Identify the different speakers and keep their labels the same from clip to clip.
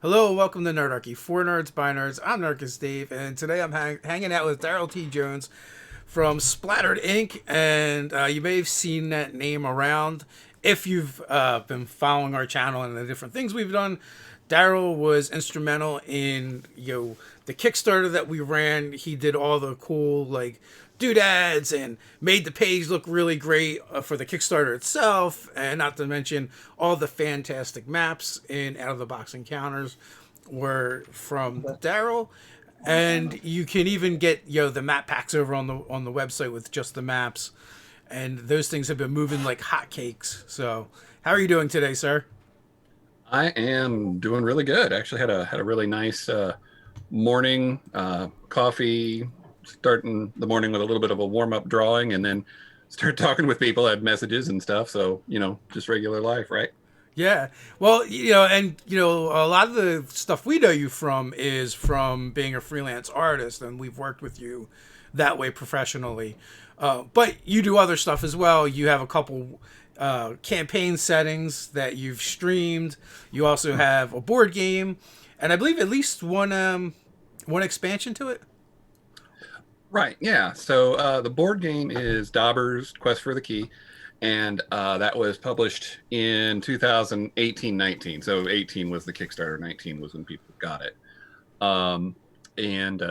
Speaker 1: Hello, welcome to Nerdarchy. For nerds, by nerds. I'm Nerdcast Dave, and today I'm hanging out with Darryl T Jones from Splattered Ink, and you may have seen that name around if you've been following our channel and the different things we've done. Darryl was instrumental in the Kickstarter that we ran. He did all the cool doodads and made the page look really great for the Kickstarter itself, and not to mention all the fantastic maps in out of the box encounters were from Darryl. And you can even get the map packs over on the website with just the maps, and those things have been moving like hotcakes. So, how are you doing today, sir?
Speaker 2: I am doing really good. Actually, had a really nice morning. Coffee, starting the morning with a little bit of a warm up drawing, and then start talking with people. Had messages and stuff. So just regular life, right?
Speaker 1: Yeah. Well, a lot of the stuff we know you from is from being a freelance artist, and we've worked with you that way professionally. But you do other stuff as well. You have a couple campaign settings that you've streamed. You also have a board game, and I believe at least one expansion to it.
Speaker 2: Right. Yeah. So the board game is Dauber's Quest for the Key, and that was published in 2018-19. So 18 was the Kickstarter, 19 was when people got it.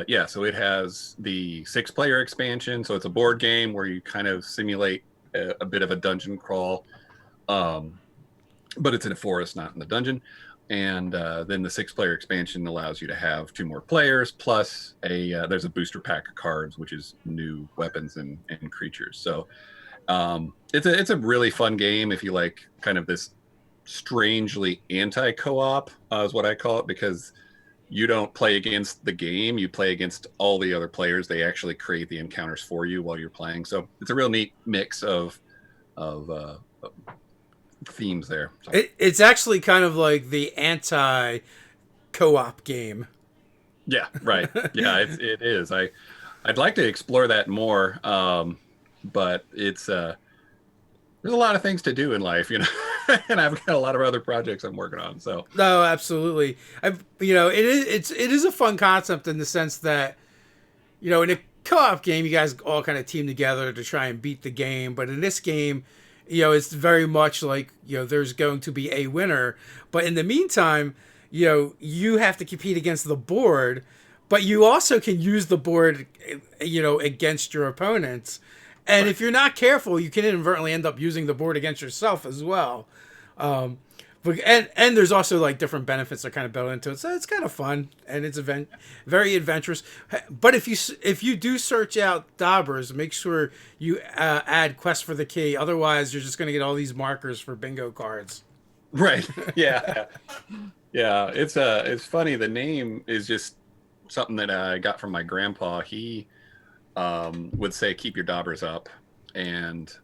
Speaker 2: Yeah, so it has the 6-player expansion. So it's a board game where you kind of simulate a bit of a dungeon crawl, but it's in a forest, not in the dungeon. And then the 6-player expansion allows you to have 2 more players, plus there's a booster pack of cards, which is new weapons and creatures. So it's a really fun game if you like kind of this strangely anti-co-op, is what I call it, because you don't play against the game, you play against all the other players. They actually create the encounters for you while you're playing. So it's a real neat mix of themes there. So.
Speaker 1: It's actually kind of like the anti co-op game.
Speaker 2: Yeah, right. Yeah, it is. I'd like to explore that more, but it's there's a lot of things to do in life, and I've got a lot of other projects I'm working on. So
Speaker 1: No, absolutely. It is a fun concept in the sense that in a co-op game you guys all kind of team together to try and beat the game, but in this game, it's very much like there's going to be a winner, but in the meantime, you have to compete against the board, but you also can use the board against your opponents. And
Speaker 2: right.
Speaker 1: if you're not careful, you can inadvertently end up using the board against yourself as well. And there's also like different benefits that are kind of built into it, so it's kind of fun and it's very adventurous. But if you do search out Daubers, make sure you add Quest for the Key. Otherwise, you're just going to get all these markers for bingo cards.
Speaker 2: Right. Yeah. Yeah. It's funny. The name is just something that I got from my grandpa. He would say, "Keep your daubers up," and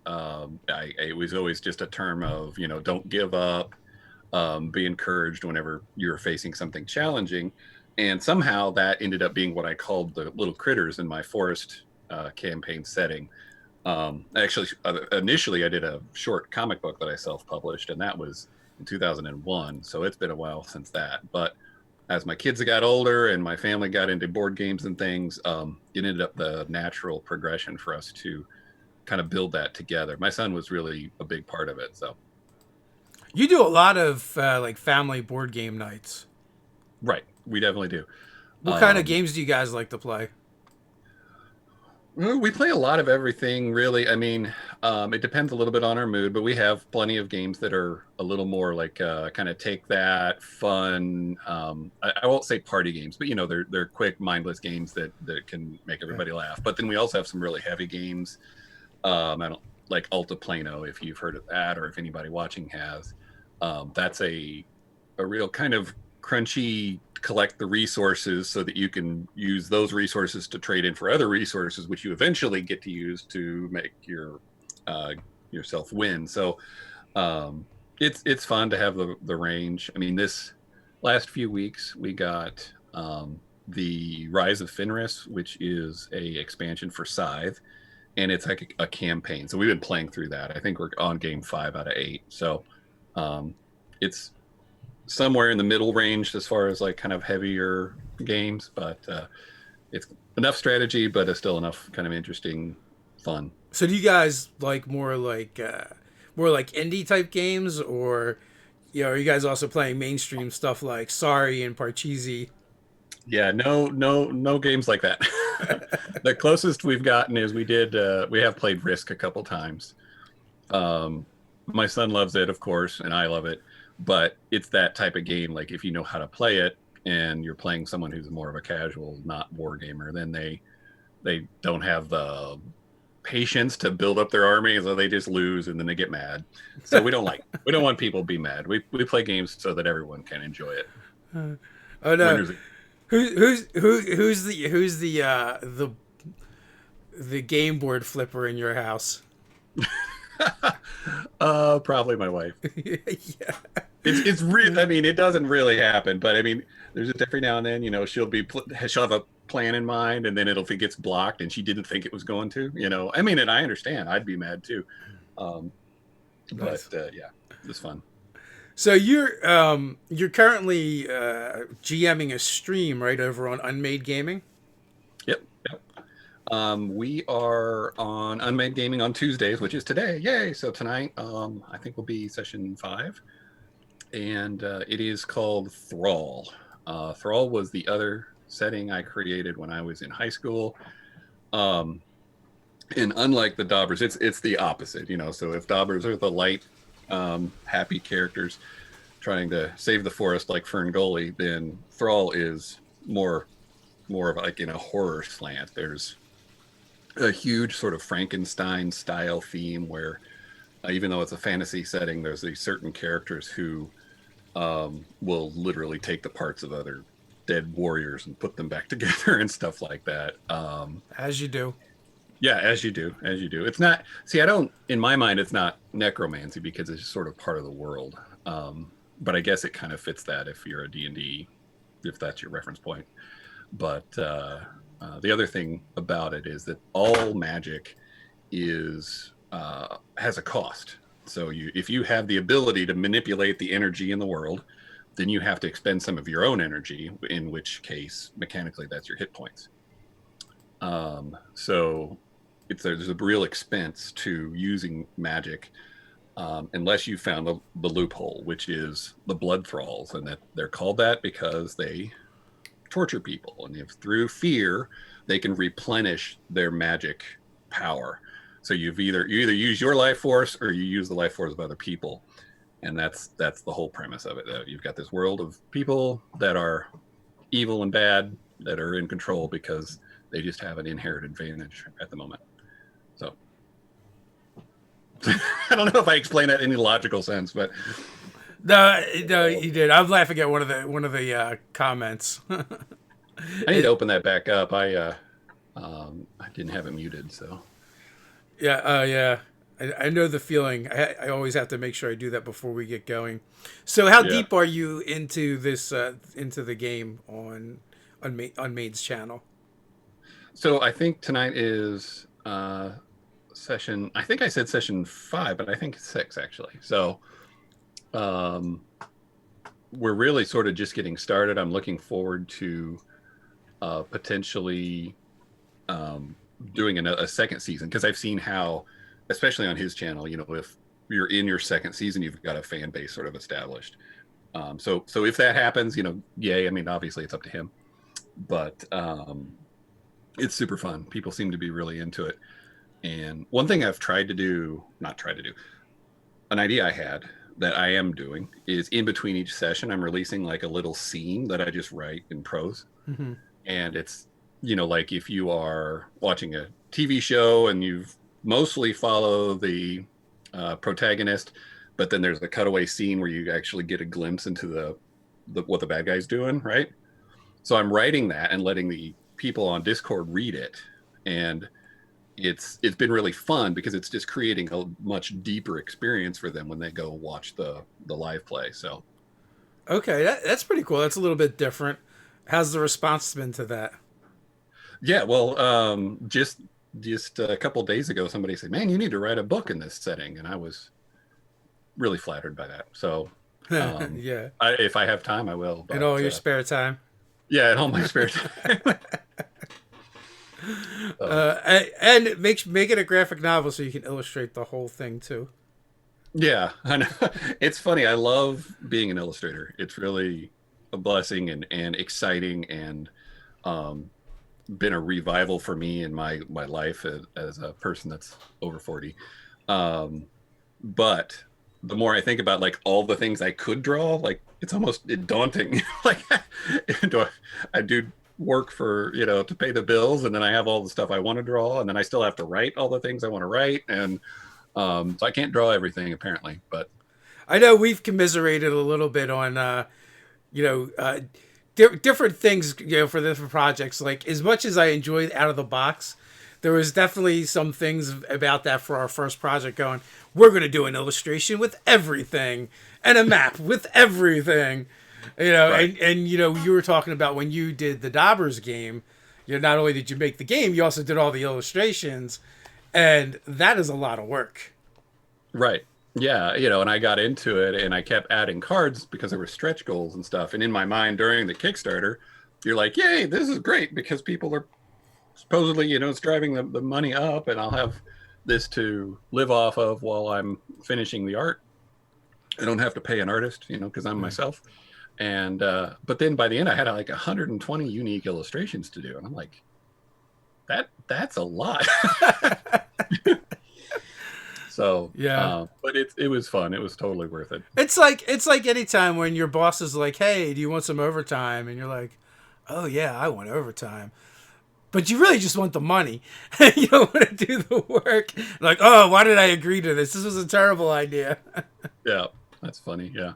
Speaker 2: it was always just a term of don't give up. Be encouraged whenever you're facing something challenging. And somehow that ended up being what I called the little critters in my forest campaign setting. Actually, initially I did a short comic book that I self-published, and that was in 2001. So it's been a while since that. But as my kids got older and my family got into board games and things, it ended up the natural progression for us to kind of build that together. My son was really a big part of it. So.
Speaker 1: You do a lot of family board game nights.
Speaker 2: Right. We definitely do.
Speaker 1: What kind of games do you guys like to play?
Speaker 2: Well, we play a lot of everything, really. I mean, it depends a little bit on our mood, but we have plenty of games that are a little more like kind of take that fun. I won't say party games, but they're quick, mindless games that can make everybody laugh. But then we also have some really heavy games. I don't like Altiplano, if you've heard of that, or if anybody watching has. That's a real kind of crunchy, collect the resources so that you can use those resources to trade in for other resources, which you eventually get to use to make yourself win. So it's fun to have the range. I mean, this last few weeks we got the Rise of Fenris, which is a expansion for Scythe, and it's like a campaign. So we've been playing through that. I think we're on game 5 out of 8. So it's somewhere in the middle range as far as like kind of heavier games, but it's enough strategy, but it's still enough kind of interesting fun.
Speaker 1: So do you guys like more like indie type games, or are you guys also playing mainstream stuff like Sorry and Parcheesi?
Speaker 2: Yeah, no games like that. The closest we've gotten is we have played Risk a couple times. Um, my son loves it, of course, and I love it, but it's that type of game. Like if you know how to play it, and you're playing someone who's more of a casual, not war gamer, then they don't have the patience to build up their army, so they just lose and then they get mad. So we don't want people to be mad. We play games so that everyone can enjoy it.
Speaker 1: Oh no,
Speaker 2: Winners.
Speaker 1: who's the game board flipper in your house?
Speaker 2: Probably my wife.
Speaker 1: Yeah.
Speaker 2: It's real. I mean, it doesn't really happen, but I mean, there's just every now and then, she'll have a plan in mind, and then if it gets blocked, and she didn't think it was going to, I mean, and I understand, I'd be mad too, um, but
Speaker 1: Nice.
Speaker 2: yeah, it's fun.
Speaker 1: So you're currently GMing a stream right over on Unmade Gaming.
Speaker 2: Yep, yep. We are on Unmade Gaming on Tuesdays, which is today. Yay! So tonight, I think will be session 5, and it is called Thrall. Thrall was the other setting I created when I was in high school. Um, and unlike the Daubers, it's the opposite. So if Daubers are the light, happy characters trying to save the forest like Fern Gully, then Thrall is more of like in a horror slant. There's a huge sort of Frankenstein style theme where even though it's a fantasy setting, there's these certain characters who will literally take the parts of other dead warriors and put them back together and stuff like that.
Speaker 1: As you do.
Speaker 2: Yeah, as you do. It's not. See, I don't. In my mind, it's not necromancy because it's just sort of part of the world. But I guess it kind of fits that if you're a D&D, if that's your reference point. But the other thing about it is that all magic is has a cost. So if you have the ability to manipulate the energy in the world, then you have to expend some of your own energy, in which case mechanically that's your hit points. So there's a real expense to using magic, unless you found the loophole, which is the blood thralls, and that they're called that because they torture people, and if through fear they can replenish their magic power. So you either use your life force or you use the life force of other people, and that's the whole premise of it. You've got this world of people that are evil and bad that are in control because they just have an inherent advantage at the moment. So I don't know if I explained that in any logical sense, but
Speaker 1: No, you did. I'm laughing at one of the comments.
Speaker 2: I need to open that back up. I didn't have it muted, so
Speaker 1: Yeah, yeah. I know the feeling. I always have to make sure I do that before we get going. So, how
Speaker 2: yeah.
Speaker 1: deep are you into this into the game on Maid's channel?
Speaker 2: So I think tonight is session. I think I said session 5, but I think it's 6 actually. So um, we're really sort of just getting started. I'm looking forward to potentially doing a second season, because I've seen how, especially on his channel, if you're in your second season, you've got a fan base sort of established. So if that happens, yay. I mean, obviously it's up to him, but it's super fun. People seem to be really into it. And one thing I've not tried to do, an idea I had that I am doing is in between each session, I'm releasing like a little scene that I just write in prose.
Speaker 1: Mm-hmm.
Speaker 2: And it's, like if you are watching a TV show and you've mostly follow the protagonist, but then there's a cutaway scene where you actually get a glimpse into what the bad guy's doing, right? So I'm writing that and letting the people on Discord read it, and it's been really fun because it's just creating a much deeper experience for them when they go watch the live play. So
Speaker 1: Okay, that's pretty cool. That's a little bit different. How's the response been to that?
Speaker 2: yeah, well, just a couple days ago, somebody said, "Man, you need to write a book in this setting," and I was really flattered by that. So
Speaker 1: Yeah.
Speaker 2: If I have time, I will.
Speaker 1: In all
Speaker 2: But
Speaker 1: your spare time.
Speaker 2: yeah, in all my spare time. So
Speaker 1: And make it a graphic novel so you can illustrate the whole thing too.
Speaker 2: yeah, I know. It's funny. I love being an illustrator. It's really a blessing and exciting and um, been a revival for me in my life as a person that's over 40. Um, but the more I think about like all the things I could draw, like it's almost daunting. Like do I do work for to pay the bills, and then I have all the stuff I want to draw, and then I still have to write all the things I want to write, and so I can't draw everything apparently. But
Speaker 1: I know we've commiserated a little bit on you know, different things, for different projects. Like, as much as I enjoyed Out of the Box, there was definitely some things about that for our first project going, we're going to do an illustration with everything and a map with everything.
Speaker 2: right,
Speaker 1: You were talking about when you did the Daubers game, not only did you make the game, you also did all the illustrations, and that is a lot of work.
Speaker 2: right. Yeah, and I got into it and I kept adding cards because there were stretch goals and stuff. And in my mind during the Kickstarter, you're like, yay, this is great because people are supposedly, it's driving the money up, and I'll have this to live off of while I'm finishing the art. I don't have to pay an artist, because I'm
Speaker 1: Hmm.
Speaker 2: myself. And but then by the end I had like 120 unique illustrations to do. And I'm like, that's a lot. So
Speaker 1: Yeah.
Speaker 2: but it was fun. It was totally worth it.
Speaker 1: It's like any time when your boss is like, "Hey, do you want some overtime?" and you're like, "Oh yeah, I want overtime." But you really just want the money. You don't want to do the work. Like, "Oh, why did I agree to this? This was a terrible idea."
Speaker 2: Yeah, that's funny. Yeah.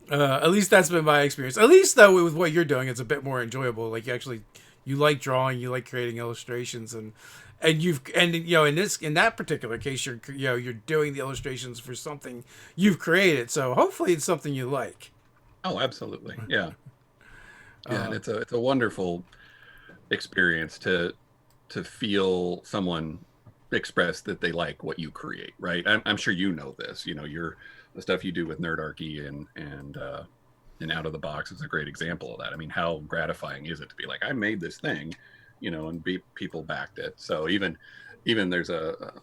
Speaker 1: At least that's been my experience. At least though, with what you're doing, it's a bit more enjoyable. Like, you like drawing, you like creating illustrations, and in that particular case, you're doing the illustrations for something you've created. So hopefully, it's something you like.
Speaker 2: Oh, absolutely. Yeah. Yeah, and
Speaker 1: Uh,
Speaker 2: it's a wonderful experience to feel someone express that they like what you create, right? I'm sure this. Your the stuff you do with Nerdarchy and Out of the Box is a great example of that. I mean, how gratifying is it to be like, I made this thing, and people backed it. So even there's a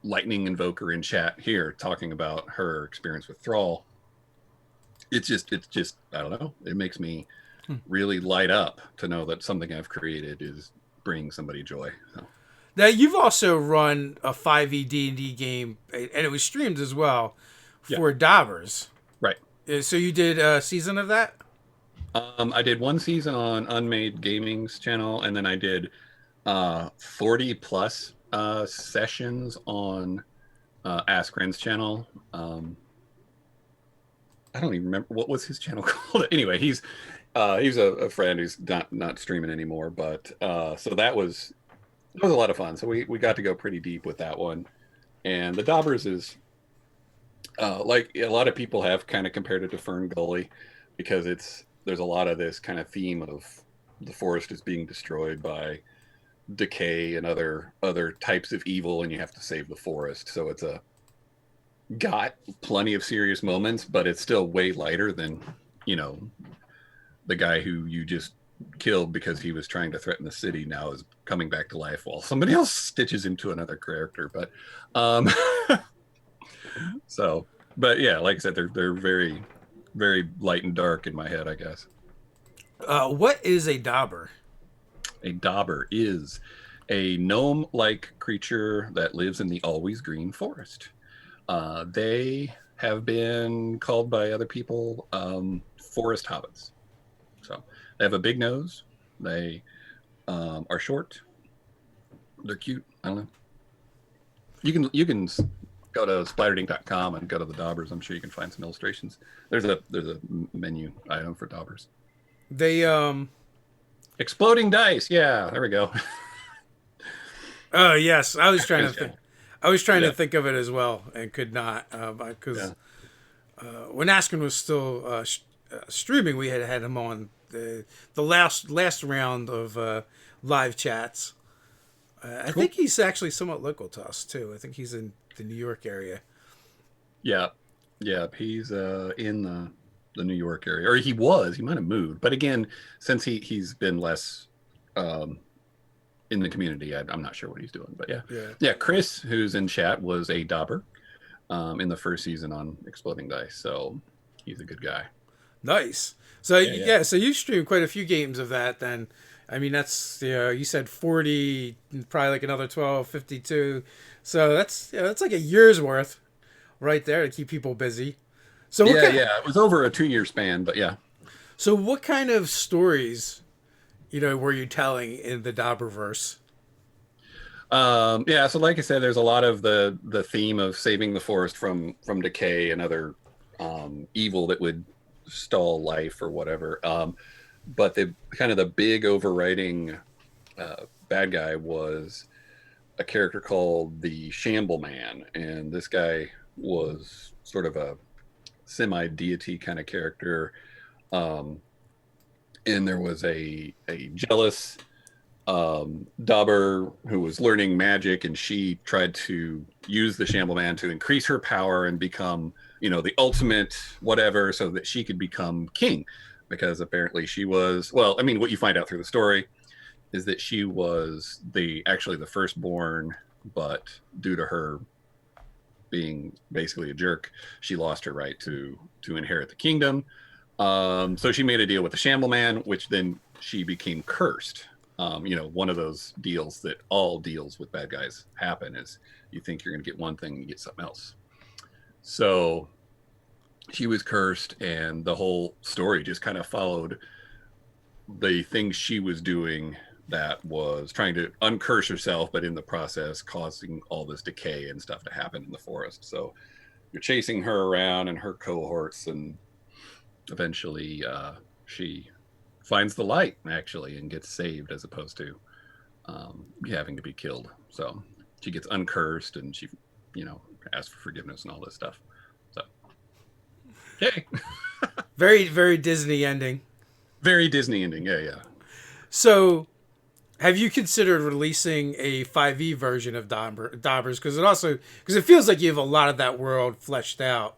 Speaker 2: lightning invoker in chat here talking about her experience with Thrall. It's just I don't know. It makes me really light up to know that something I've created is bringing somebody joy. So,
Speaker 1: Now you've also run a 5e D&D game, and it was streamed as well
Speaker 2: yeah,
Speaker 1: for Daubers.
Speaker 2: right.
Speaker 1: So you did a season of that?
Speaker 2: I did one season on Unmade Gaming's channel, and then I did 40 plus sessions on Ask Ren's channel. I don't even remember what was his channel called. Anyway, he's a friend who's not streaming anymore, but so that was a lot of fun. So we got to go pretty deep with that one. And the Daubers is like a lot of people have kind of compared it to Fern Gully because there's a lot of this kind of theme of the forest is being destroyed by decay and other types of evil, and you have to save the forest. So it's got plenty of serious moments, but it's still way lighter than you know the guy who you just killed because he was trying to threaten the city now is coming back to life while somebody else stitches him to another character. But um so but yeah, like I said, they're very very light and dark in my head, I guess.
Speaker 1: What is a Dauber?
Speaker 2: A dauber is a gnome like creature that lives in the always green forest. They have been called by other people forest hobbits. So they have a big nose. They are short. They're cute. I don't know. You can go to splatteredink.com and go to the daubers. I'm sure you can find some illustrations. There's a menu item for daubers.
Speaker 1: They
Speaker 2: Exploding dice. Yeah, there we go.
Speaker 1: Oh yes, I was trying to
Speaker 2: Friends
Speaker 1: think.
Speaker 2: channel.
Speaker 1: I was trying to
Speaker 2: Yeah,
Speaker 1: think of it as well and could not
Speaker 2: yeah,
Speaker 1: because when Askin was still streaming, we had him on the last round of live chats. I
Speaker 2: cool.
Speaker 1: think he's actually somewhat local to us too. I think he's in the New York area.
Speaker 2: Yeah, Yeah, he's in the New York area, or he was. He might have moved, but again, since he's been less um, in the community, I'm not sure what he's doing. But yeah,
Speaker 1: Yeah.
Speaker 2: yeah. Chris, who's in chat, was a dauber in the first season on Exploding Dice, so he's a good guy.
Speaker 1: Nice. So
Speaker 2: Yeah, yeah,
Speaker 1: yeah, so you streamed quite a few games of that then. I mean, that's, you said 40, probably like another 12, 52. So that's like a year's worth right there to keep people busy. So what
Speaker 2: yeah,
Speaker 1: kind
Speaker 2: yeah. It was over a 2 year span, but yeah.
Speaker 1: so what kind of stories, were you telling in the Dobberverse?
Speaker 2: Yeah, so like I said, there's a lot of the theme of saving the forest from decay and other evil that would stall life or whatever. But the kind of the big overriding bad guy was a character called the Shamble Man, and this guy was sort of a semi deity kind of character. Um, and there was a jealous dauber who was learning magic, and she tried to use the Shamble Man to increase her power and become, the ultimate whatever, so that she could become king. Because apparently she was, well, I mean, what you find out through the story is that she was actually the firstborn, but due to her being basically a jerk, she lost her right to inherit the kingdom. So she made a deal with the Shamble Man, which then she became cursed. One of those deals that all deals with bad guys happen is you think you're going to get one thing, and you get something else. So she was cursed, and the whole story just kind of followed the things she was doing that was trying to uncurse herself, but in the process causing all this decay and stuff to happen in the forest. So you're chasing her around and her cohorts, and eventually she finds the light actually and gets saved as opposed to having to be killed. So she gets uncursed, and she, asks for forgiveness and all this stuff. So, okay.
Speaker 1: Very, very Disney ending.
Speaker 2: Very Disney ending. Yeah, yeah.
Speaker 1: So have you considered releasing a 5e version of Daubers? Because it feels like you have a lot of that world fleshed out.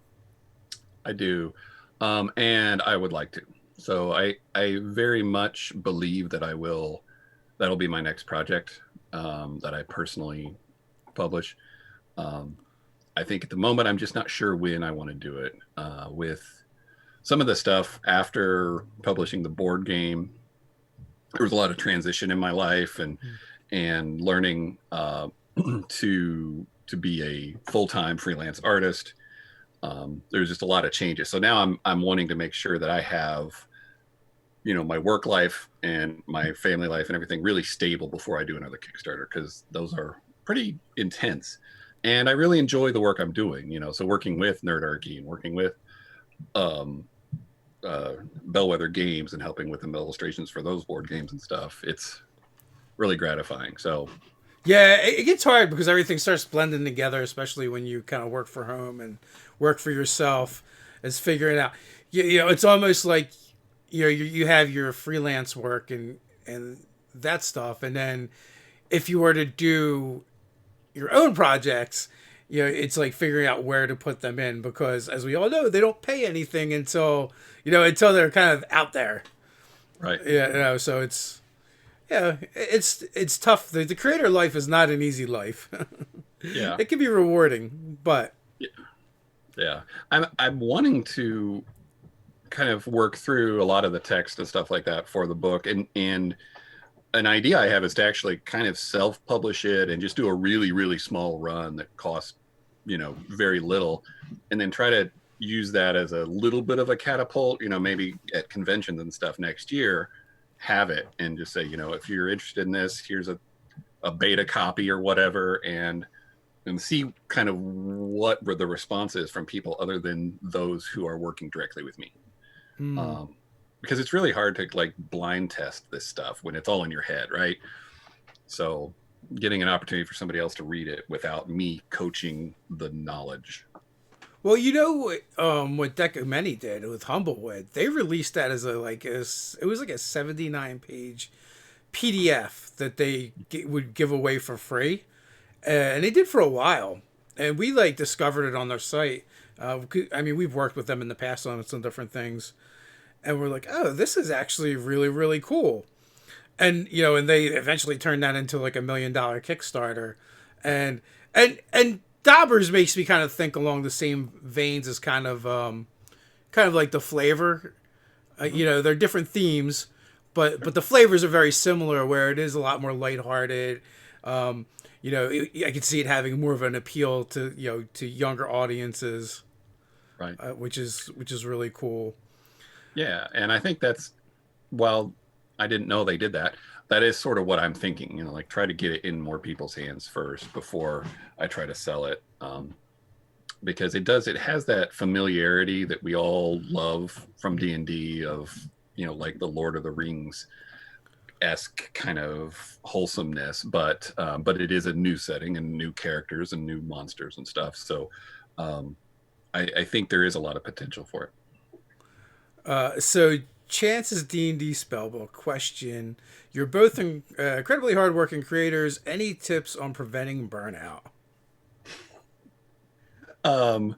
Speaker 2: I do. And I would like to. So I very much believe that that'll be my next project that I personally publish. Um, I think at the moment, I'm just not sure when I want to do it. With some of the stuff after publishing the board game, there was a lot of transition in my life, and learning to be a full-time freelance artist. There's just a lot of changes. So now I'm wanting to make sure that I have, my work life and my family life and everything really stable before I do another Kickstarter, because those are pretty intense. And I really enjoy the work I'm doing, so working with Nerdarchy and working with um, Bellwether Games and helping with the illustrations for those board games and stuff. It's really gratifying. So
Speaker 1: Yeah, it gets hard because everything starts blending together, especially when you kind of work for home and work for yourself. It's figuring out. It's almost like you have your freelance work and that stuff, and then if you were to do your own projects, it's like figuring out where to put them in, because as we all know, they don't pay anything until they're kind of out there.
Speaker 2: right.
Speaker 1: Yeah, so it's tough. The creator life is not an easy life.
Speaker 2: Yeah.
Speaker 1: It can be rewarding, but
Speaker 2: Yeah. I'm wanting to kind of work through a lot of the text and stuff like that for the book, and an idea I have is to actually kind of self-publish it and just do a really, really small run that costs, very little, and then try to use that as a little bit of a catapult, maybe at conventions and stuff next year, have it and just say, if you're interested in this, here's a beta copy or whatever, and see kind of what the response is from people other than those who are working directly with me.
Speaker 1: mm,
Speaker 2: Um, because it's really hard to like blind test this stuff when it's all in your head, right? So getting an opportunity for somebody else to read it without me coaching the knowledge.
Speaker 1: well, what Decameni did with Humblewood. They released that as it was like a 79-page PDF that they would give away for free, and they did for a while. And we like discovered it on their site I mean, we've worked with them in the past on some different things, and we're like, oh, this is actually really, really cool. And and they eventually turned that into like $1 million Kickstarter, and and Daubers makes me kind of think along the same veins as kind of like the flavor. They're different themes, but the flavors are very similar. Where it is a lot more lighthearted. Um, I could see it having more of an appeal to to younger audiences,
Speaker 2: Right.
Speaker 1: which is really cool.
Speaker 2: Yeah, and I think that's, well, I didn't know they did that. That is sort of what I'm thinking. Like try to get it in more people's hands first before I try to sell it. Because it has that familiarity that we all love from D&D of like the Lord of the Rings esque kind of wholesomeness, but it is a new setting and new characters and new monsters and stuff. So um, I think there is a lot of potential for it.
Speaker 1: So Chance's D&D spellbook question: you're both incredibly hardworking creators. Any tips on preventing burnout?
Speaker 2: Um,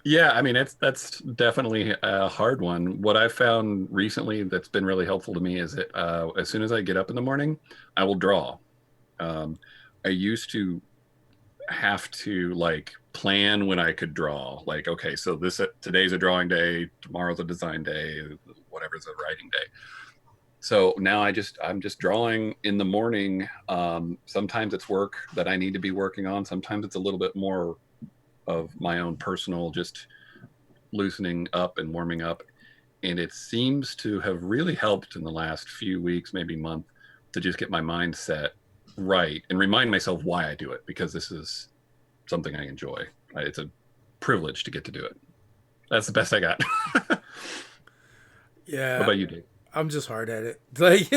Speaker 2: Yeah, I mean that's definitely a hard one. What I've found recently that's been really helpful to me is that as soon as I get up in the morning, I will draw. Um, I used to have to like plan when I could draw. Like, okay, so this today's a drawing day, tomorrow's a design day, whatever's a writing day. So now I'm just drawing in the morning. Sometimes it's work that I need to be working on. Sometimes it's a little bit more of my own personal just loosening up and warming up. And it seems to have really helped in the last few weeks, maybe month, to just get my mind set right and remind myself why I do it, because this is something I enjoy. It's a privilege to get to do it. That's the best I got. What
Speaker 1: Yeah,
Speaker 2: about you, Dave?
Speaker 1: I'm just hard at it. Like,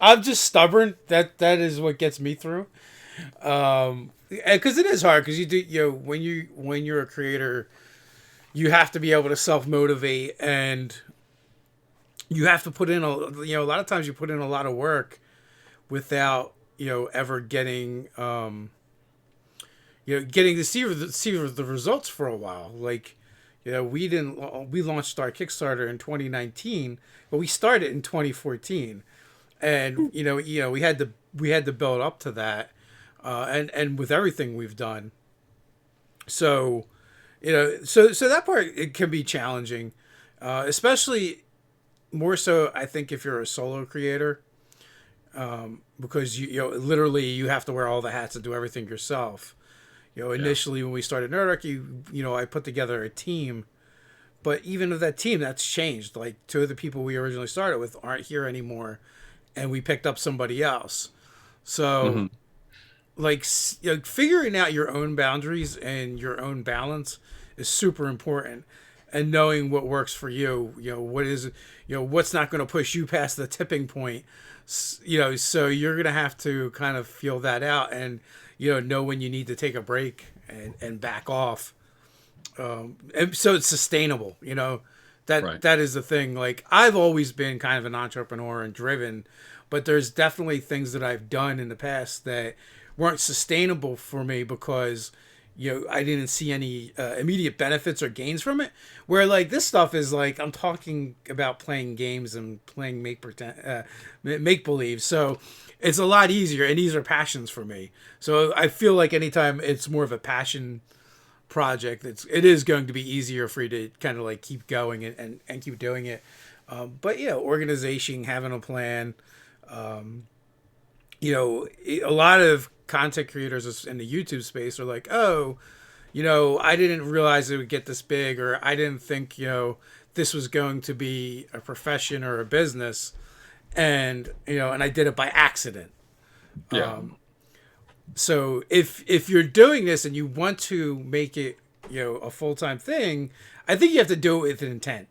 Speaker 1: I'm just stubborn. That is what gets me through. Because it is hard. Because you do, when you're a creator, you have to be able to self motivate, and you have to put in a lot of times you put in a lot of work without ever getting getting to see the results for a while. Like, we launched our Kickstarter in 2019, but we started in 2014, and we had to build up to that, and with everything we've done. So so that part, it can be challenging, especially more so I think if you're a solo creator, because literally you have to wear all the hats and do everything yourself.
Speaker 2: Yeah.
Speaker 1: Initially when we started Nerdarchy, I put together a team, but even of that team, that's changed. Like, two of the people we originally started with aren't here anymore, and we picked up somebody else. So,
Speaker 2: Hmm.
Speaker 1: like, figuring out your own boundaries and your own balance is super important, and knowing what works for you. What is, what's not going to push you past the tipping point. So you're going to have to kind of feel that out, and know when you need to take a break and back off. And so it's sustainable. That
Speaker 2: Right.
Speaker 1: that is the thing. Like, I've always been kind of an entrepreneur and driven, but there's definitely things that I've done in the past that weren't sustainable for me because I didn't see any immediate benefits or gains from it. Where, like, this stuff is like, I'm talking about playing games and playing make believe. So it's a lot easier, and these are passions for me. So I feel like anytime it's more of a passion project, it is going to be easier for you to kind of like keep going and keep doing it. But organization, having a plan. A lot of content creators in the YouTube space are like, oh, I didn't realize it would get this big, or I didn't think, this was going to be a profession or a business. And I did it by accident.
Speaker 2: Yeah.
Speaker 1: So if you're doing this and you want to make it, a full-time thing, I think you have to do it with an intent.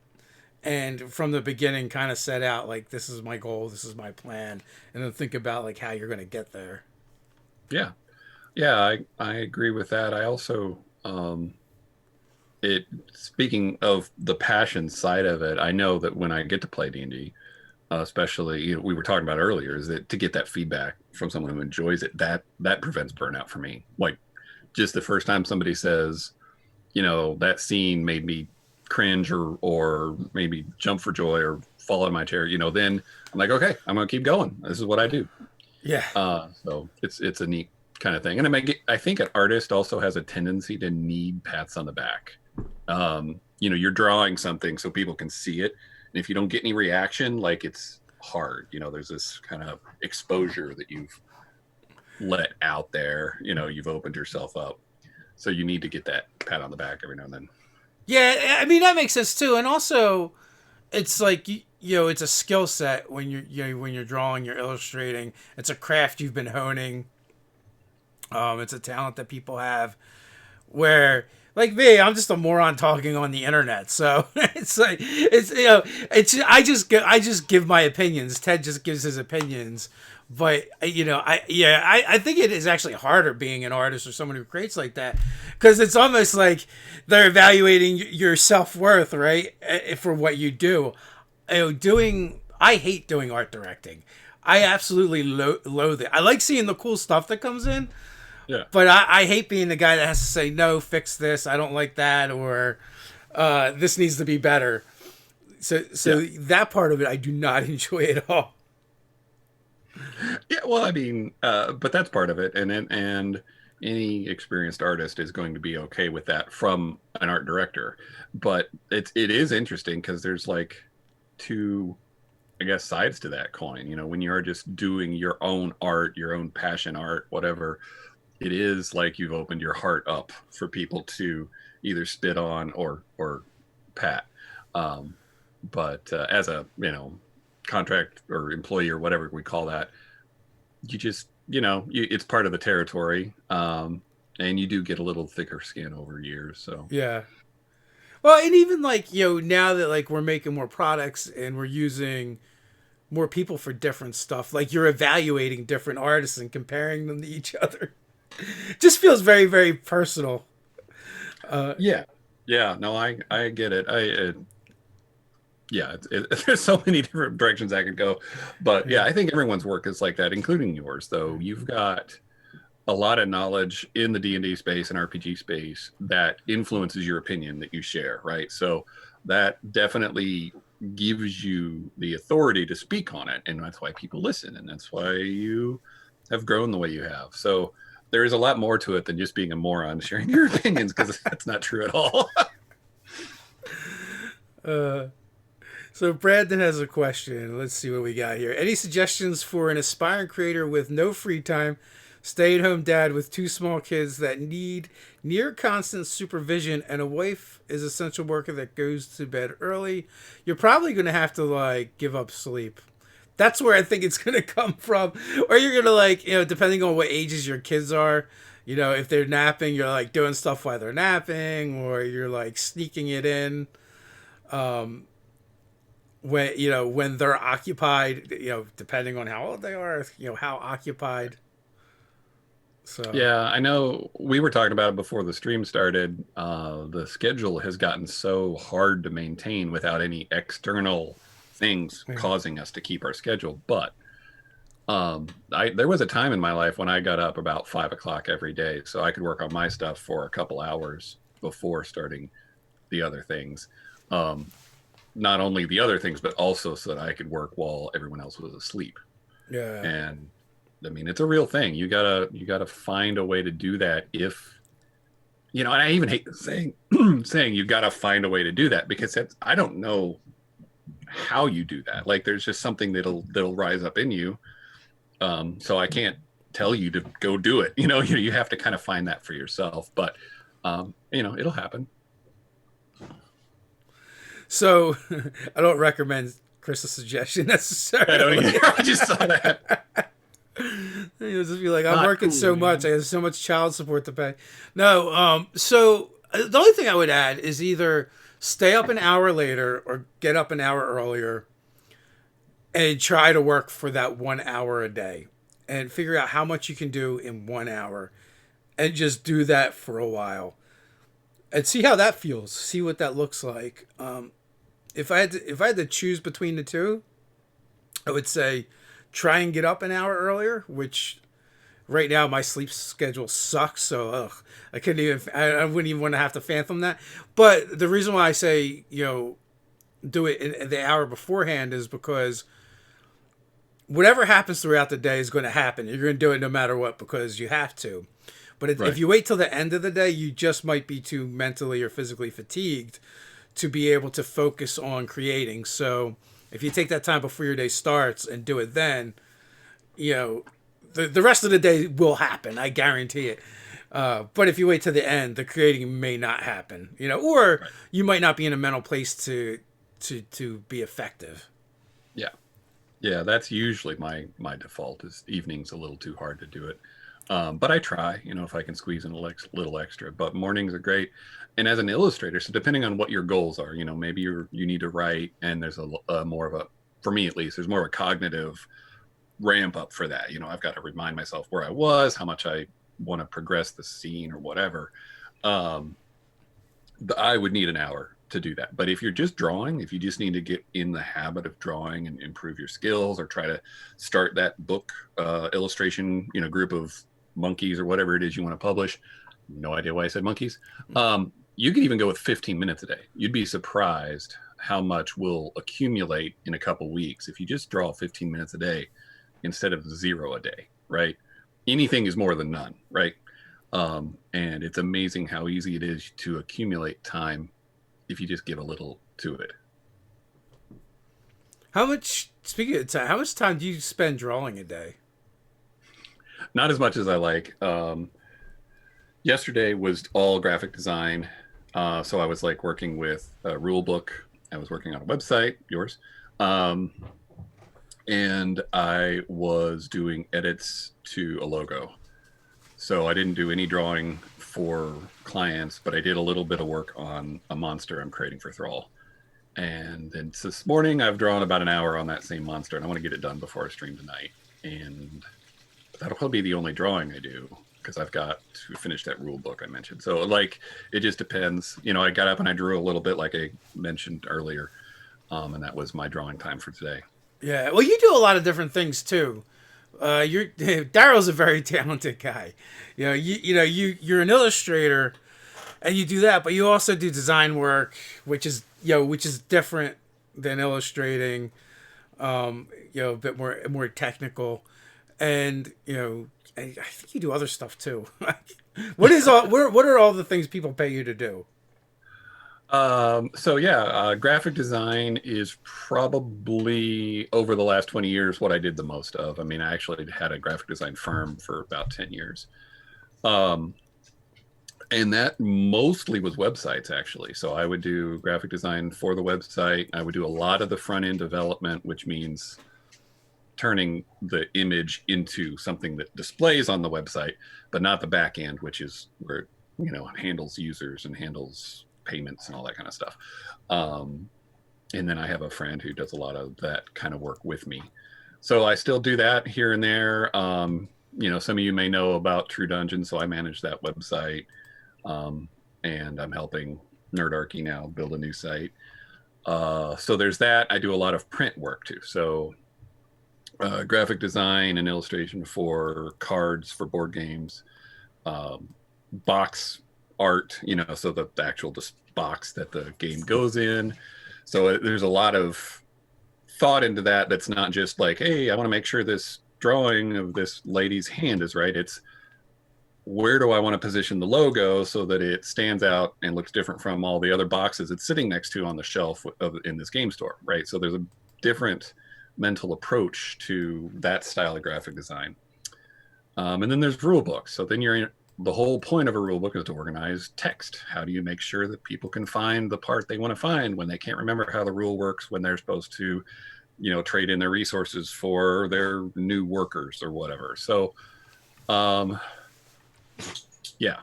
Speaker 1: And from the beginning, kind of set out like, this is my goal, this is my plan, and then think about like how you're going to get there.
Speaker 2: Yeah. Yeah. I agree with that. I also, it speaking of the passion side of it, I know that when I get to play D&D, especially we were talking about earlier, is that to get that feedback from someone who enjoys it, that prevents burnout for me. Like, just the first time somebody says, that scene made me cringe or maybe jump for joy or fall out of my chair, then I'm like, okay, I'm gonna keep going. This is what I do.
Speaker 1: Yeah.
Speaker 2: So it's a neat kind of thing. And I think an artist also has a tendency to need pats on the back. You're drawing something so people can see it. And if you don't get any reaction, like it's hard. There's this kind of exposure that you've let out there. You've opened yourself up. So you need to get that pat on the back every now and then.
Speaker 1: Yeah, I mean that makes sense too. And also it's like it's a skill set when when you're drawing, you're illustrating. It's a craft you've been honing. It's a talent that people have where like me, I'm just a moron talking on the internet. So it's like I just give my opinions. Ted just gives his opinions. But I think it is actually harder being an artist or someone who creates like that because it's almost like they're evaluating your self-worth, right, for what you do. I hate doing art directing. I absolutely loathe it. I like seeing the cool stuff that comes in,
Speaker 2: Yeah.
Speaker 1: but I hate being the guy that has to say, no, fix this. I don't like that. Or this needs to be better. So
Speaker 2: Yeah.
Speaker 1: that part of it, I do not enjoy at all.
Speaker 2: Yeah, well, I mean, but that's part of it, and any experienced artist is going to be okay with that from an art director. But it is interesting because there's like two, I guess, sides to that coin. When you are just doing your own art, your own passion art, whatever, it is like you've opened your heart up for people to either spit on or pat. Um, but as a contract or employee or whatever we call that, you just it's part of the territory, and you do get a little thicker skin over years. So
Speaker 1: Yeah. Well, and even like now that like we're making more products and we're using more people for different stuff, like you're evaluating different artists and comparing them to each other. Just feels very very personal.
Speaker 2: yeah, yeah, no, I get it. Yeah, there's so many different directions I could go, but yeah,
Speaker 1: Yeah.
Speaker 2: I think everyone's work is like that, including yours. Though you've got a lot of knowledge in the D&D space and RPG space that influences your opinion that you share, right? So that definitely gives you the authority to speak on it, and that's why people listen, and that's why you have grown the way you have. So there is a lot more to it than just being a moron sharing your opinions, because that's not true at all.
Speaker 1: Uh, so Brandon has a question. Let's see what we got here. Any suggestions for an aspiring creator with no free time, stay-at-home dad with two small kids that need near constant supervision, and a wife is essential worker that goes to bed early? You're probably going to have to like give up sleep. That's where I think it's going to come from. Or you're going to like, depending on what ages your kids are, if they're napping, you're like doing stuff while they're napping, or you're like sneaking it in. When they're occupied, depending on how old they are, how occupied. So
Speaker 2: Yeah, I know we were talking about it before the stream started. The schedule has gotten so hard to maintain without any external things
Speaker 1: yeah.
Speaker 2: causing us to keep our schedule. But there was a time in my life when I got up about 5 o'clock every day, so I could work on my stuff for a couple hours before starting the other things. Not only the other things, but also so that I could work while everyone else was asleep.
Speaker 1: Yeah.
Speaker 2: And I mean, it's a real thing. You gotta find a way to do that. If and I even hate saying saying you gotta find a way to do that, because I don't know how you do that. Like, there's just something that'll rise up in you. So I can't tell you to go do it. You have to kind of find that for yourself. But it'll happen.
Speaker 1: So I don't recommend Chris's suggestion necessarily.
Speaker 2: I don't either. I just saw that.
Speaker 1: You'll just be like, I'm
Speaker 2: Not
Speaker 1: working
Speaker 2: cool,
Speaker 1: so
Speaker 2: man.
Speaker 1: much. I have so much child support to pay. No. So the only thing I would add is either stay up an hour later or get up an hour earlier and try to work for that 1 hour a day and figure out how much you can do in 1 hour and just do that for a while and see how that feels. See what that looks like. If I had to choose between the two, I would say try and get up an hour earlier, which right now my sleep schedule sucks, so I couldn't even. I wouldn't even want to have to fathom that. But the reason why I say do it in the hour beforehand is because whatever happens throughout the day is going to happen. You're going to do it no matter what because you have to. But if
Speaker 2: Right.
Speaker 1: you wait till the end of the day, you just might be too mentally or physically fatigued to be able to focus on creating. So if you take that time before your day starts and do it then, you know, the rest of the day will happen. I guarantee it. But if you wait to the end, the creating may not happen. Or
Speaker 2: Right.
Speaker 1: you might not be in a mental place to be effective.
Speaker 2: Yeah. Yeah, that's usually my default is evenings a little too hard to do it. But I try, if I can squeeze in a little extra. But mornings are great. And as an illustrator, so depending on what your goals are, maybe you need to write, and there's a more of a, for me at least, there's more of a cognitive ramp up for that. I've got to remind myself where I was, how much I want to progress the scene or whatever. Um, I would need an hour to do that. But if you're just drawing, if you just need to get in the habit of drawing and improve your skills, or try to start that book illustration, group of monkeys or whatever it is you want to publish. No idea why I said monkeys. You could even go with 15 minutes a day. You'd be surprised how much will accumulate in a couple weeks if you just draw 15 minutes a day instead of 0 a day, right? Anything is more than none, right? And it's amazing how easy it is to accumulate time if you just give a little to it.
Speaker 1: Speaking of time, how much time do you spend drawing a day?
Speaker 2: Not as much as I like. Yesterday was all graphic design. So I was like working with a rule book. I was working on a website, yours. Um, and I was doing edits to a logo. So I didn't do any drawing for clients, but I did a little bit of work on a monster I'm creating for Thrall. And then this morning I've drawn about an hour on that same monster, and I want to get it done before I stream tonight. And that'll probably be the only drawing I do, because I've got to finish that rule book I mentioned. So like, it just depends. I got up and I drew a little bit, like I mentioned earlier, and that was my drawing time for today.
Speaker 1: Yeah, well, you do a lot of different things too. You're Daryl's a very talented guy. You're an illustrator, and you do that, but you also do design work, which is different than illustrating. A bit more technical, and I think you do other stuff too. What are all the things people pay you to do?
Speaker 2: So yeah, graphic design is probably over the last 20 years what I did the most of. I mean, I actually had a graphic design firm for about 10 years. Um, and that mostly was websites actually. So I would do graphic design for the website. I would do a lot of the front end development, which means turning the image into something that displays on the website, but not the back end, which is where handles users and handles payments and all that kind of stuff. And then I have a friend who does a lot of that kind of work with me. So I still do that here and there. Some of you may know about True Dungeon, so I manage that website. And I'm helping Nerdarchy now build a new site. So there's that. I do a lot of print work too. So graphic design and illustration for cards for board games, box art, so the actual box that the game goes in. So there's a lot of thought into that. That's not just like, hey, I want to make sure this drawing of this lady's hand is right. It's where do I want to position the logo so that it stands out and looks different from all the other boxes it's sitting next to on the shelf in this game store, right? So there's a different mental approach to that style of graphic design. And then there's rule books. So then the whole point of a rule book is to organize text. How do you make sure that people can find the part they want to find when they can't remember how the rule works, when they're supposed to, trade in their resources for their new workers or whatever. So, yeah,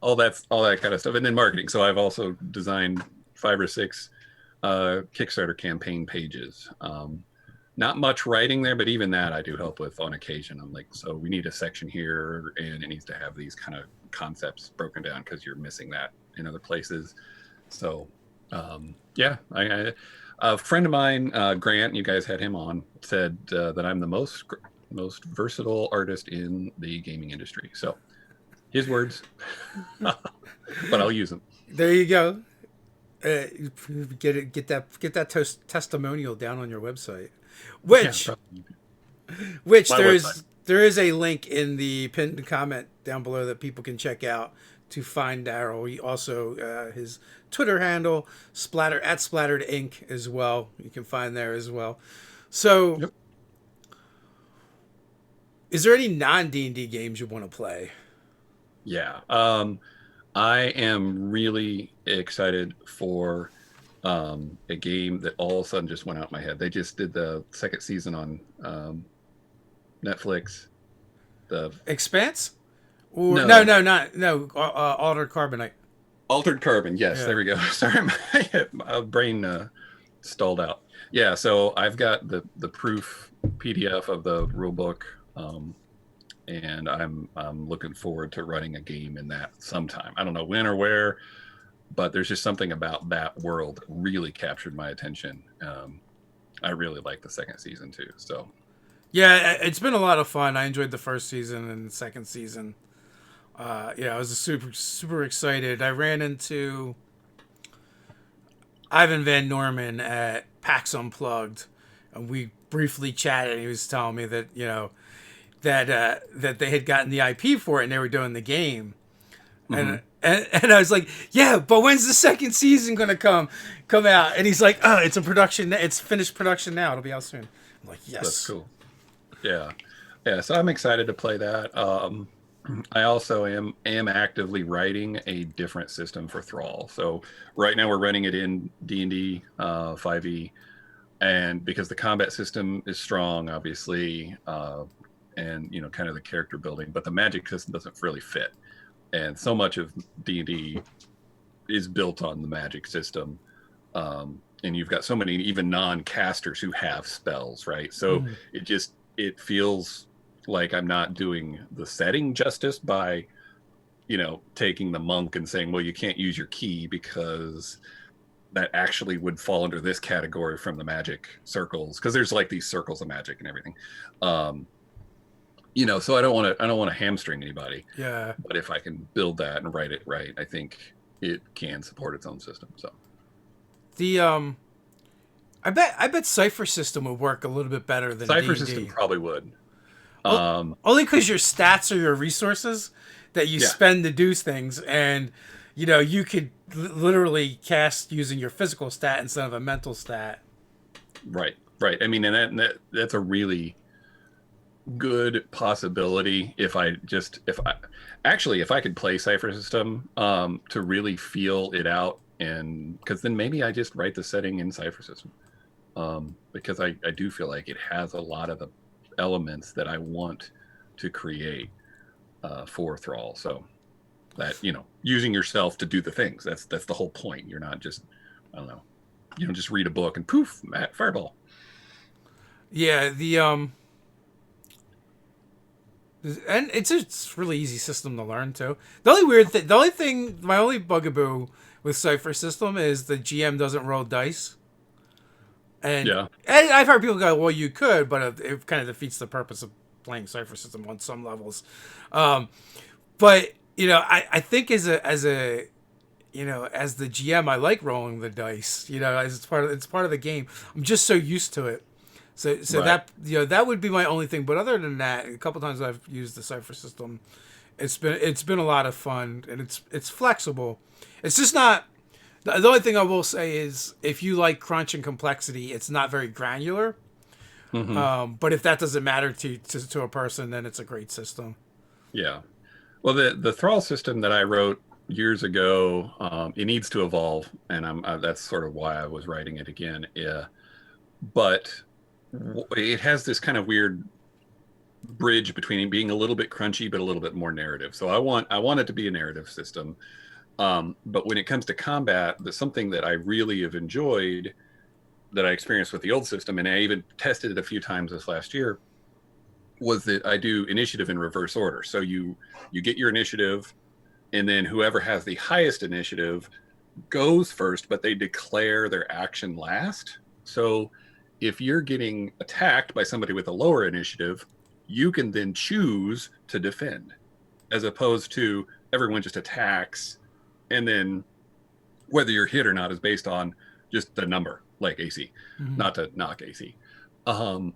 Speaker 2: all that kind of stuff. And then marketing. So I've also designed 5 or 6 Kickstarter campaign pages. Not much writing there, but even that I do help with on occasion. I'm like, so we need a section here, and it needs to have these kind of concepts broken down because you're missing that in other places. So, yeah, a friend of mine, Grant, you guys had him on, said that I'm the most most versatile artist in the gaming industry. So his words, but I'll use them.
Speaker 1: There you go. Get that testimonial down on your website,
Speaker 2: Yeah,
Speaker 1: which
Speaker 2: probably
Speaker 1: which
Speaker 2: my website.
Speaker 1: there is a link in the pinned comment down below that people can check out to find Darryl. He also his Twitter handle Splattered Ink as well. You can find there as well. So,
Speaker 2: Yep.
Speaker 1: is there any non D&D games you want to play?
Speaker 2: Yeah. I am really excited for a game that all of a sudden just went out my head. They just did the second season on Netflix. The
Speaker 1: Expanse? Or no,
Speaker 2: no
Speaker 1: no, not no. Altered Carbonite.
Speaker 2: Altered Carbon. Yes,
Speaker 1: Yeah.
Speaker 2: there we go. Sorry, my brain stalled out. Yeah, so I've got the proof PDF of the rule book, and I'm looking forward to running a game in that sometime. I don't know when or where, but there's just something about that world that really captured my attention. I really like the second season too. So
Speaker 1: Yeah, it's been a lot of fun. I enjoyed the first season and the second season. Yeah, I was super excited. I ran into Ivan Van Norman at PAX Unplugged, and we briefly chatted. He was telling me that that they had gotten the IP for it and they were doing the game,
Speaker 2: mhm.
Speaker 1: and I was like, yeah, but when's the second season gonna come out? And he's like, oh, it's in production. It's finished production now. It'll be out soon. I'm like,
Speaker 2: That's
Speaker 1: yes.
Speaker 2: cool. Yeah, yeah. So I'm excited to play that. I also am actively writing a different system for Thrall. So right now we're running it in D&D 5e, and because the combat system is strong, obviously, and kind of the character building, but the magic system doesn't really fit. And so much of D&D is built on the magic system, and you've got so many even non-casters who have spells, right? So
Speaker 1: Mm.
Speaker 2: it feels like I'm not doing the setting justice by taking the monk and saying, well, you can't use your key because that actually would fall under this category from the magic circles, because there's like these circles of magic and everything. um so I don't want to hamstring anybody,
Speaker 1: Yeah.
Speaker 2: but if I can build that and write it right, I think it can support its own system. So
Speaker 1: The I bet Cipher System would work a little bit better than D
Speaker 2: cipher
Speaker 1: and
Speaker 2: system
Speaker 1: D.
Speaker 2: probably would. um
Speaker 1: Only because your stats are your resources that you
Speaker 2: yeah,
Speaker 1: spend to do things, and you could literally cast using your physical stat instead of a mental stat.
Speaker 2: right. I mean, and that's a really good possibility. If I could play cipher system to really feel it out, and because then maybe I just write the setting in cipher system, because I do feel like it has a lot of the elements that I want to create for Thrall. So that using yourself to do the things, that's the whole point. You're not just, I don't know, you don't just read a book and poof, fireball.
Speaker 1: Yeah, and it's a really easy system to learn too. The only thing, my only bugaboo with Cipher System is the GM doesn't roll dice. And,
Speaker 2: Yeah,
Speaker 1: and I've heard people go, well, you could, but it kind of defeats the purpose of playing Cipher System on some levels. Um, but I think as the GM, I like rolling the dice. As it's part of the game. I'm just so used to it. So
Speaker 2: right.
Speaker 1: that would be my only thing. But other than that, a couple times I've used the Cipher System. It's been a lot of fun, and it's flexible. It's just not. The only thing I will say is if you like crunch and complexity, it's not very granular.
Speaker 2: Hmm.
Speaker 1: But if that doesn't matter to a person, then it's a great system.
Speaker 2: Yeah. Well, the Thrall system that I wrote years ago, it needs to evolve, and that's sort of why I was writing it again. Yeah, but it has this kind of weird bridge between it being a little bit crunchy but a little bit more narrative. So I want it to be a narrative system. But when it comes to combat, there's something that I really have enjoyed that I experienced with the old system, and I even tested it a few times this last year, was that I do initiative in reverse order. So you get your initiative, and then whoever has the highest initiative goes first, but they declare their action last. So if you're getting attacked by somebody with a lower initiative, you can then choose to defend, as opposed to everyone just attacks, and then whether you're hit or not is based on just the number, like AC,
Speaker 1: Mhm.
Speaker 2: not to knock AC. Um,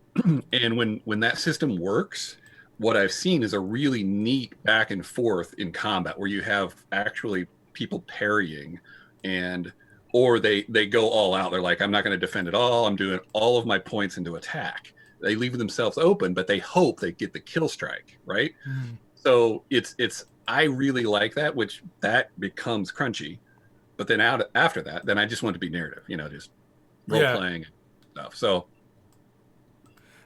Speaker 2: and when that system works, what I've seen is a really neat back and forth in combat where you have actually people parrying, and or they go all out. They're like, I'm not going to defend at all. I'm doing all of my points into attack. They leave themselves open, but they hope they get the kill strike, right?
Speaker 1: Mhm.
Speaker 2: So it's I really like that, which that becomes crunchy. But then out after that, then I just want to be narrative, just role
Speaker 1: Yeah,
Speaker 2: playing and stuff. So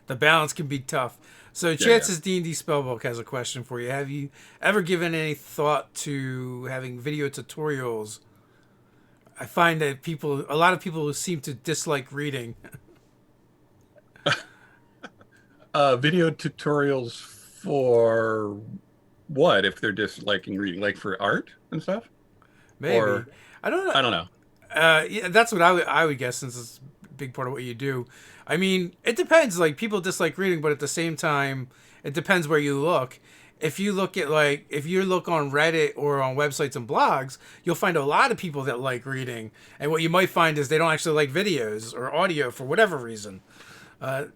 Speaker 1: the balance can be tough. So
Speaker 2: yeah, yeah.
Speaker 1: Chance's D&D Spellbook has a question for you. Have you ever given any thought to having video tutorials? I find that a lot of people seem to dislike reading.
Speaker 2: Video tutorials for what if they're just liking reading, like for art and stuff,
Speaker 1: Maybe.
Speaker 2: or
Speaker 1: I don't know.
Speaker 2: I don't know.
Speaker 1: Yeah, that's what I would guess, since it's a big part of what you do. I mean, it depends. Like, people dislike reading, but at the same time, it depends where you look. If you look on Reddit or on websites and blogs, you'll find a lot of people that like reading. And what you might find is they don't actually like videos or audio for whatever reason.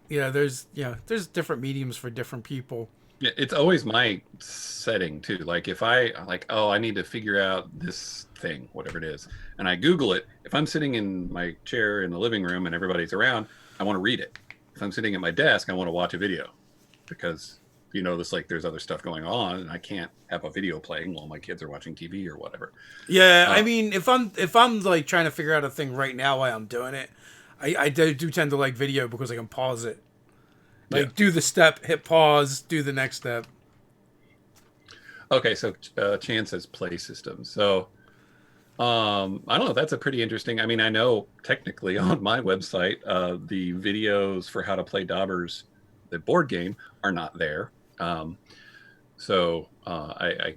Speaker 1: There's different mediums for different people.
Speaker 2: Yeah, it's always my setting too. Like if I like, oh, I need to figure out this thing, whatever it is, and I Google it. If I'm sitting in my chair in the living room and everybody's around, I want to read it. If I'm sitting at my desk, I want to watch a video, because this, like there's other stuff going on, and I can't have a video playing while my kids are watching TV or whatever.
Speaker 1: Yeah, I
Speaker 2: Uh,
Speaker 1: mean, if I'm like trying to figure out a thing right now while I'm doing it, I do tend to like video because I can pause it.
Speaker 2: yeah.
Speaker 1: Like, do the step, hit pause, do the next step.
Speaker 2: Okay, so Chan says play system. So I don't know. That's a pretty interesting. I mean, I know technically on my website, the videos for how to play Daubers, the board game, are not there. So I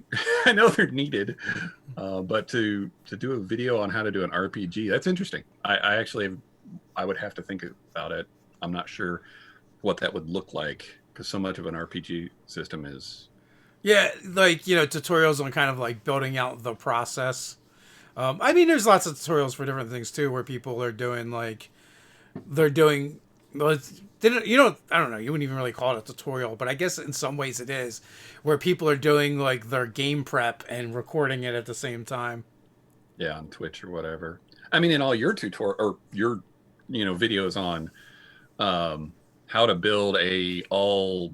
Speaker 2: know they're needed, but to do a video on how to do an RPG, that's interesting. I actually I would have to think about it. I'm not sure what that would look like, because so much of an RPG system is
Speaker 1: Yeah, like, tutorials on kind of like building out the process. I mean, there's lots of tutorials for different things too, where people are doing like they're doing. Well, I don't know. You wouldn't even really call it a tutorial, but I guess in some ways it is, where people are doing like their game prep and recording it at the same time.
Speaker 2: yeah on Twitch or whatever. I mean, in all your tutorial or your videos on how to build a all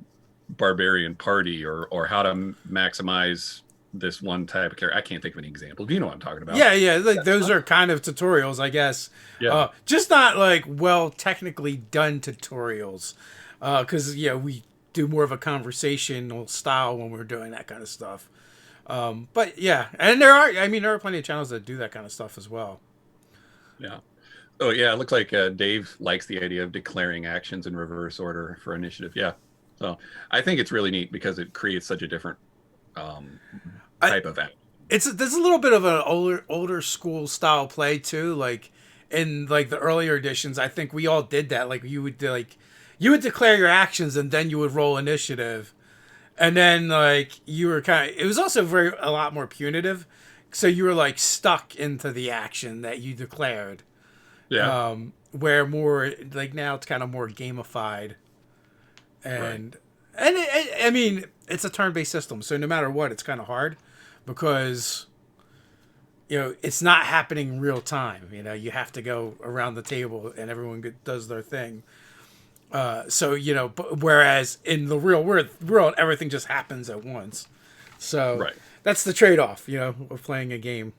Speaker 2: barbarian party, or how to maximize this one type of character. I can't think of any example. Do you know what I'm talking about?
Speaker 1: Yeah, yeah, like
Speaker 2: That
Speaker 1: those
Speaker 2: stuff.
Speaker 1: are kind of tutorials, I guess.
Speaker 2: Yeah.
Speaker 1: Just not like well technically done tutorials, because we do more of a conversational style when we're doing that kind of stuff. But yeah, and there are plenty of channels that do that kind of stuff as well.
Speaker 2: Yeah. Oh yeah, it looks like Dave likes the idea of declaring actions in reverse order for initiative. Yeah. So I think it's really neat because it creates such a different um,
Speaker 1: I,
Speaker 2: type of act.
Speaker 1: there's a little bit of an older school style play too. Like in like the earlier editions, I think we all did that. Like you would declare your actions and then you would roll initiative, and then like you were kind of. It was also a lot more punitive, so you were like stuck into the action that you declared.
Speaker 2: Yeah.
Speaker 1: Where more like now it's kind of more gamified,
Speaker 2: Right.
Speaker 1: I mean it's a turn based system, so no matter what, it's kind of hard because it's not happening real time. You have to go around the table and everyone does their thing. But whereas in the real world, everything just happens at once. So
Speaker 2: Right.
Speaker 1: that's the trade off, of playing a game.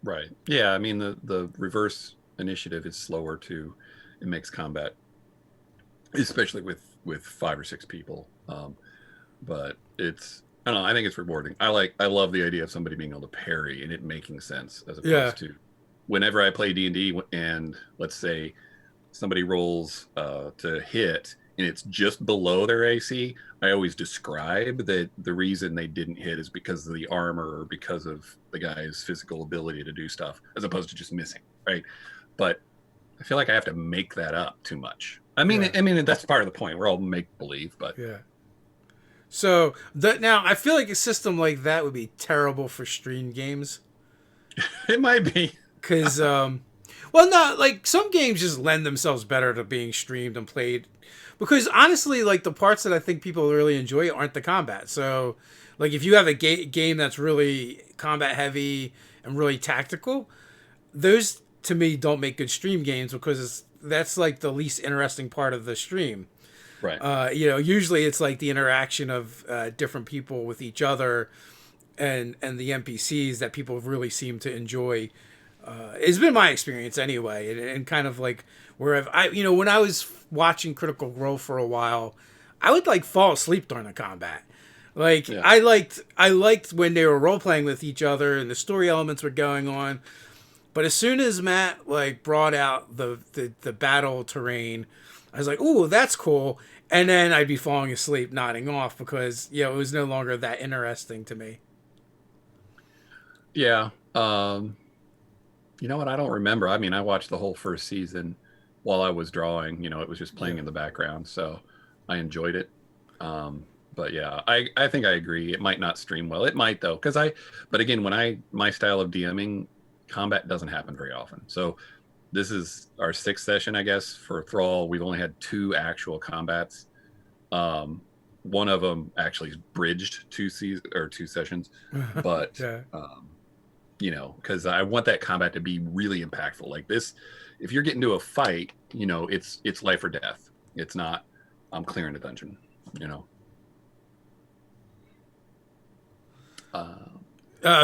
Speaker 2: Right. Yeah. I mean, the reverse initiative is slower too. It makes combat, especially with 5 or 6 people. But I don't know. I think it's rewarding. I love the idea of somebody being able to parry and it making sense, as
Speaker 1: Yeah,
Speaker 2: opposed to whenever I play D&D and let's say somebody rolls to hit and it's just below their AC. I always describe that the reason they didn't hit is because of the armor or because of the guy's physical ability to do stuff, as opposed to just missing, right? But I feel like I have to make that up too much. I mean,
Speaker 1: yeah,
Speaker 2: that's part of the point. We're all make believe, but
Speaker 1: yeah. So now I feel like a system like that would be terrible for stream games
Speaker 2: It might be.
Speaker 1: because well, no, like some games just lend themselves better to being streamed and played. Because honestly, like the parts that I think people really enjoy aren't the combat. So, like if you have a game that's really combat heavy and really tactical, those to me don't make good stream games because that's like the least interesting part of the stream.
Speaker 2: Right.
Speaker 1: Usually it's like the interaction of different people with each other and the NPCs that people really seem to enjoy. It's been my experience anyway, and kind of like where when I was watching Critical Role for a while, I would like fall asleep during the combat. Like
Speaker 2: Yeah.
Speaker 1: I liked when they were role playing with each other and the story elements were going on. But as soon as Matt like brought out the battle terrain, I was like, "Ooh, that's cool." And then I'd be falling asleep, nodding off because it was no longer that interesting to me.
Speaker 2: Yeah. You know what? I don't remember. I mean, I watched the whole first season while I was drawing. It was just playing
Speaker 1: Yeah.
Speaker 2: in the background, so I enjoyed it. But yeah, I think I agree. It might not stream well. It might though, but again, my style of DMing, combat doesn't happen very often. So this is our sixth session, I guess, for Thrall. We've only had two actual combats. Um, One of them actually bridged two sessions, but
Speaker 1: Yeah.
Speaker 2: because I want that combat to be really impactful. Like this, if you're getting to a fight, it's life or death. It's not I'm clearing the dungeon. You know.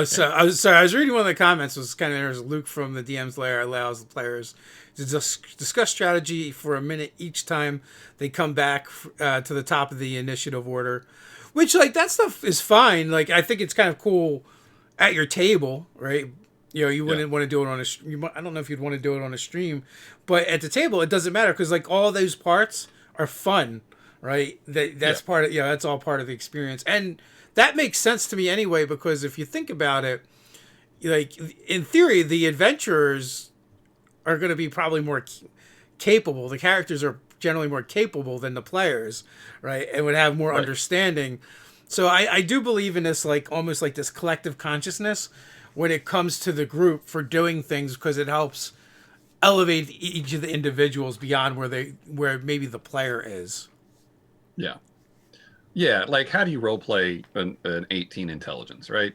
Speaker 1: So I was reading one of the comments. Was kind of there's Luke from the DM's Lair allows the players to discuss strategy for a minute each time they come back to the top of the initiative order, which like that stuff is fine. Like I think it's kind of cool at your table, right? You
Speaker 2: Yeah.
Speaker 1: wouldn't want to do it on I don't know if you'd want to do it on a stream, but at the table it doesn't matter because like all those parts are fun, right? That's
Speaker 2: Yeah.
Speaker 1: part of that's all part of the experience, and that makes sense to me anyway because if you think about it, like in theory, the adventurers are going to be probably more capable. The characters are generally more capable than the players, right? And would have more
Speaker 2: Right.
Speaker 1: understanding. So I do believe in this, like almost like this collective consciousness when it comes to the group for doing things because it helps elevate each of the individuals beyond where maybe the player is.
Speaker 2: Yeah. Yeah. Like, how do you role play an 18 intelligence? Right.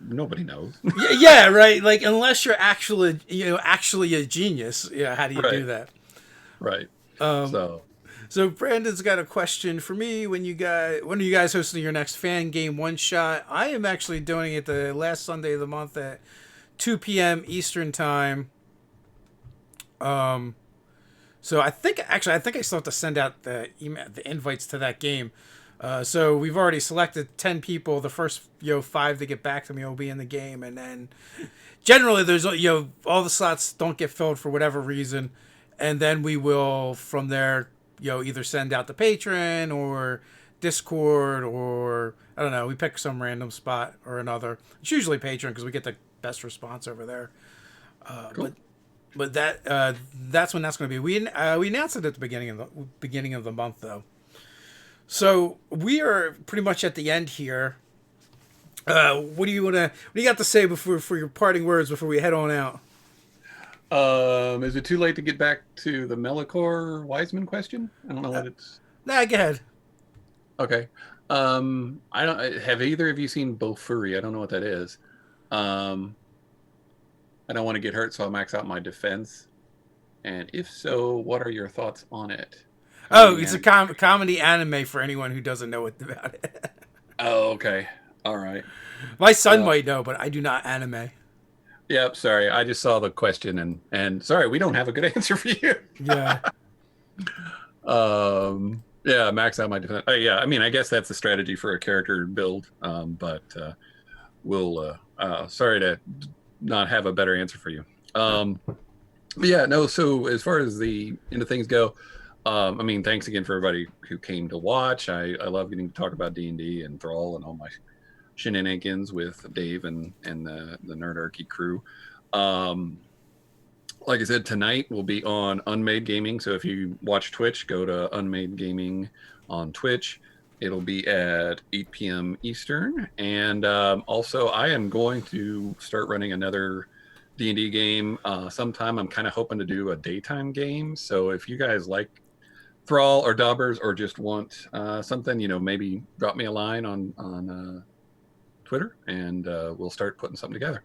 Speaker 2: Nobody knows.
Speaker 1: Yeah, right. Like unless you're actually a genius, yeah. How do you do
Speaker 2: Right.
Speaker 1: that?
Speaker 2: Right.
Speaker 1: Um,
Speaker 2: So
Speaker 1: So Brandon's got a question for me. When are you guys hosting your next fan game one shot? I am actually doing it the last Sunday of the month at 2 p.m. Eastern time. Um, so I think I still have to send out the email, the invites to that game. So we've already selected 10 people. The first 5 to get back to me will be in the game, and then generally there's all the slots don't get filled for whatever reason, and then we will from there either send out the patron or Discord or I don't know. We pick some random spot or another. It's usually patron because we get the best response over there.
Speaker 2: cool.
Speaker 1: But that's when that's going to be. We announced it at the beginning of the month though. So we are pretty much at the end here. What do you got to say before for your parting words before we head on out?
Speaker 2: Is it too late to get back to the Melikor Wiseman question? I don't know what it's.
Speaker 1: Nah, go ahead.
Speaker 2: Okay. I don't have either of you seen Bofuri? I don't know what that is. Um, I don't want to get hurt, so I'll max out my defense. And if so, what are your thoughts on it?
Speaker 1: Oh,
Speaker 2: Comedy
Speaker 1: it's a
Speaker 2: and
Speaker 1: comedy anime for anyone who doesn't know what about it.
Speaker 2: Oh, okay. All right.
Speaker 1: My son
Speaker 2: Well,
Speaker 1: might know, but I do not anime.
Speaker 2: yep. Sorry, I just saw the question and sorry, we don't have a good answer for you.
Speaker 1: Yeah.
Speaker 2: Yeah, max out my defense. Yeah, I mean, I guess that's the strategy for a character build. But we'll. Sorry to not have a better answer for you. But yeah, no. So as far as the into things go, I mean, thanks again for everybody who came to watch. I love getting to talk about D&D and Thrall and all my shenanigans with Dave and the Nerdarchy crew. Like I said, tonight we'll be on Unmade Gaming. So if you watch Twitch, go to Unmade Gaming on Twitch. It'll be at 8 p.m. Eastern. And also, I am going to start running another D&D game sometime. I'm kind of hoping to do a daytime game. So if you guys like Thrall or Daubers or just want something, maybe drop me a line on Twitter, and we'll start putting something together.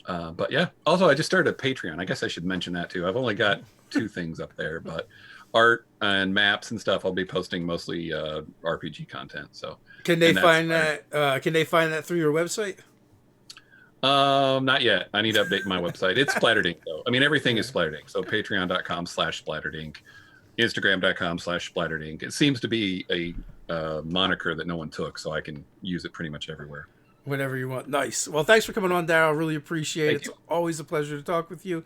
Speaker 2: But yeah, also I just started a Patreon. I guess I should mention that too. I've only got 2 things up there, but art and maps and stuff I'll be posting mostly RPG content. So
Speaker 1: Can they find that? Can they find that through your website?
Speaker 2: Not yet. I need to update my website. It's Splattered Ink though. I mean, everything is Splattered Ink. So patreon.com/Splattered Ink, Instagram.com/Splattered Ink. It seems to be a moniker that no one took, so I can use it pretty much everywhere.
Speaker 1: Whenever you want. Nice. Well, thanks for coming on, Darryl. Really appreciate it.
Speaker 2: Thank
Speaker 1: It's
Speaker 2: you.
Speaker 1: always a pleasure to talk with you.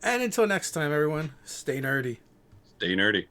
Speaker 1: And until next time, everyone, stay nerdy.
Speaker 2: Stay nerdy.